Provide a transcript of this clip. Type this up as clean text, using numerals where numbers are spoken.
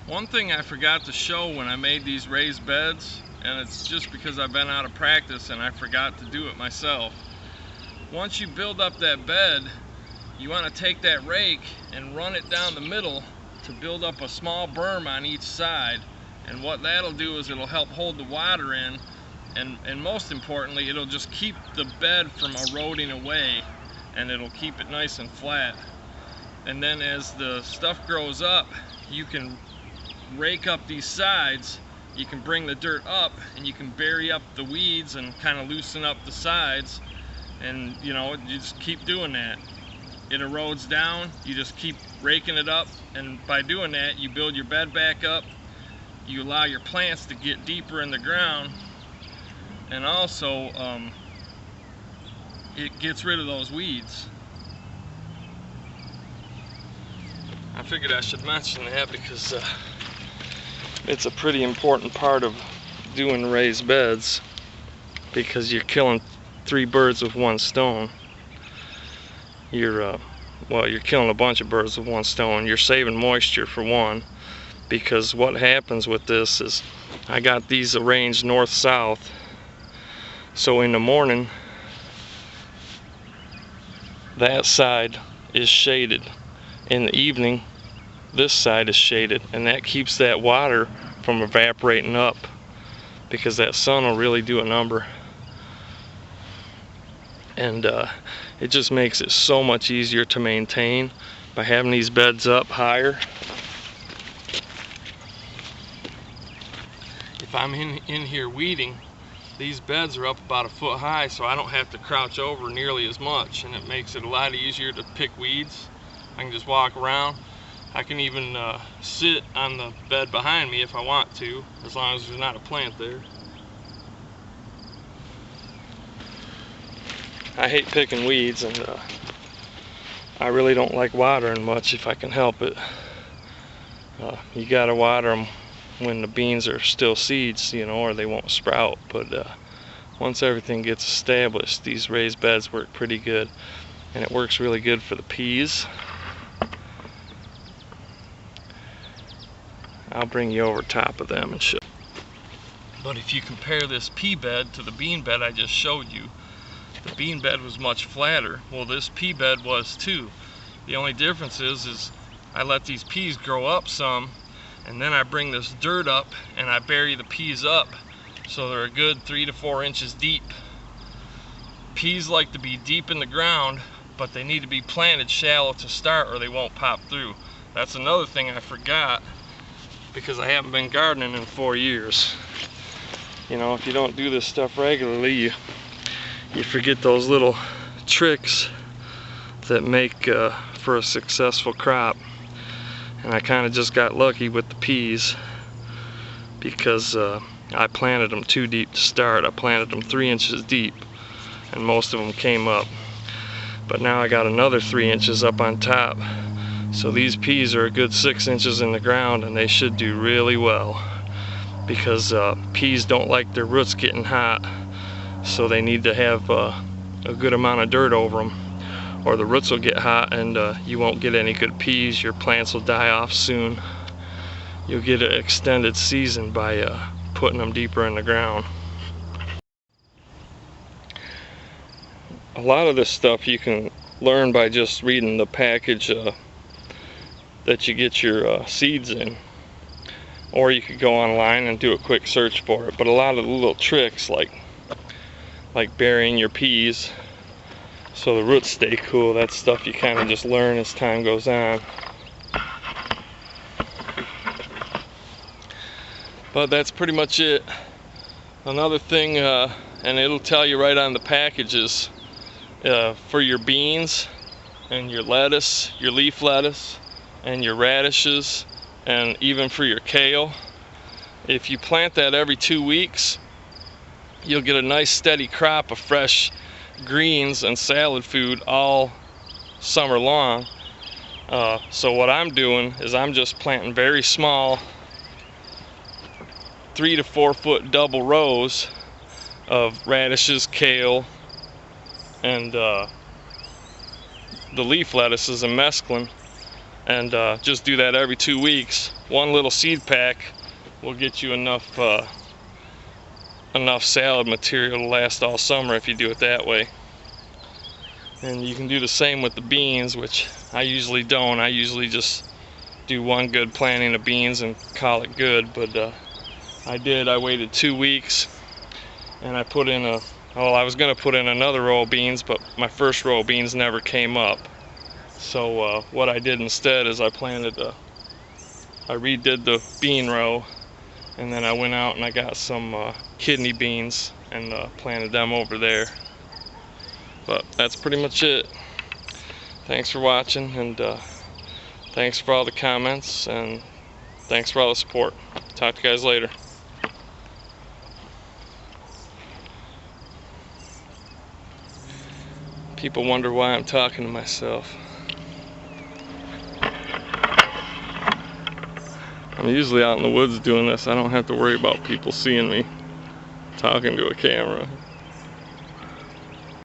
One thing I forgot to show when I made these raised beds, and it's just because I've been out of practice and I forgot to do it myself. Once you build up that bed, you want to take that rake and run it down the middle to build up a small berm on each side. And what that'll do is it'll help hold the water in, and most importantly, it'll just keep the bed from eroding away, and it'll keep it nice and flat. And then as the stuff grows up, you can rake up these sides, you can bring the dirt up, and you can bury up the weeds and kind of loosen up the sides. And you know, you just keep doing that. It erodes down, you just keep raking it up, and by doing that, you build your bed back up, you allow your plants to get deeper in the ground, and also it gets rid of those weeds. I figured I should mention that because it's a pretty important part of doing raised beds, because you're killing 3 birds with 1 stone. You're killing a bunch of birds with 1 stone. You're saving moisture for one, because what happens with this is I got these arranged north-south, so in the morning that side is shaded, in the evening this side is shaded, and that keeps that water from evaporating up, because that sun will really do a number. And it just makes it so much easier to maintain by having these beds up higher. If I'm in here weeding, these beds are up about 1 foot high, so I don't have to crouch over nearly as much, and it makes it a lot easier to pick weeds. I can just walk around. I can even sit on the bed behind me if I want to, as long as there's not a plant there. I hate picking weeds, and I really don't like watering much if I can help it. You gotta water them when the beans are still seeds, you know, or they won't sprout. But once everything gets established, these raised beds work pretty good, and it works really good for the peas. I'll bring you over top of them and show. But if you compare this pea bed to the bean bed I just showed you, the bean bed was much flatter. Well, this pea bed was too. The only difference is I let these peas grow up some, and then I bring this dirt up and I bury the peas up, so they're a good 3 to 4 inches deep. Peas like to be deep in the ground, but they need to be planted shallow to start or they won't pop through. That's another thing I forgot, because I haven't been gardening in 4 years. You know, if you don't do this stuff regularly, you forget those little tricks that make for a successful crop. And I kind of just got lucky with the peas, because I planted them too deep to start. I planted them 3 inches deep, and most of them came up. But now I got another 3 inches up on top. So these peas are a good 6 inches in the ground, and they should do really well, because peas don't like their roots getting hot. So they need to have a good amount of dirt over them, or the roots will get hot and you won't get any good peas. Your plants will die off soon. You'll get an extended season by putting them deeper in the ground. A lot of this stuff you can learn by just reading the package that you get your seeds in, or you could go online and do a quick search for it. But a lot of the little tricks, like burying your peas so the roots stay cool, that's stuff you kind of just learn as time goes on. But that's pretty much it. Another thing, and it'll tell you right on the packages, for your beans and your lettuce, your leaf lettuce and your radishes, and even for your kale, if you plant that every 2 weeks, you'll get a nice steady crop of fresh greens and salad food all summer long. So what I'm doing is I'm just planting very small 3 to 4 foot double rows of radishes, kale, and the leaf lettuces and mesclun, and just do that every 2 weeks. One little seed pack will get you enough salad material to last all summer if you do it that way. And you can do the same with the beans, which I usually don't. I usually just do one good planting of beans and call it good, but I waited 2 weeks, and I put in I was gonna put in another row of beans, but my first row of beans never came up. So what I did instead is I redid the bean row, and then I went out and I got some kidney beans and planted them over there. But that's pretty much it. Thanks for watching, and thanks for all the comments, and thanks for all the support. Talk to you guys later. People wonder why I'm talking to myself. I'm usually out in the woods doing this. I don't have to worry about people seeing me talking to a camera.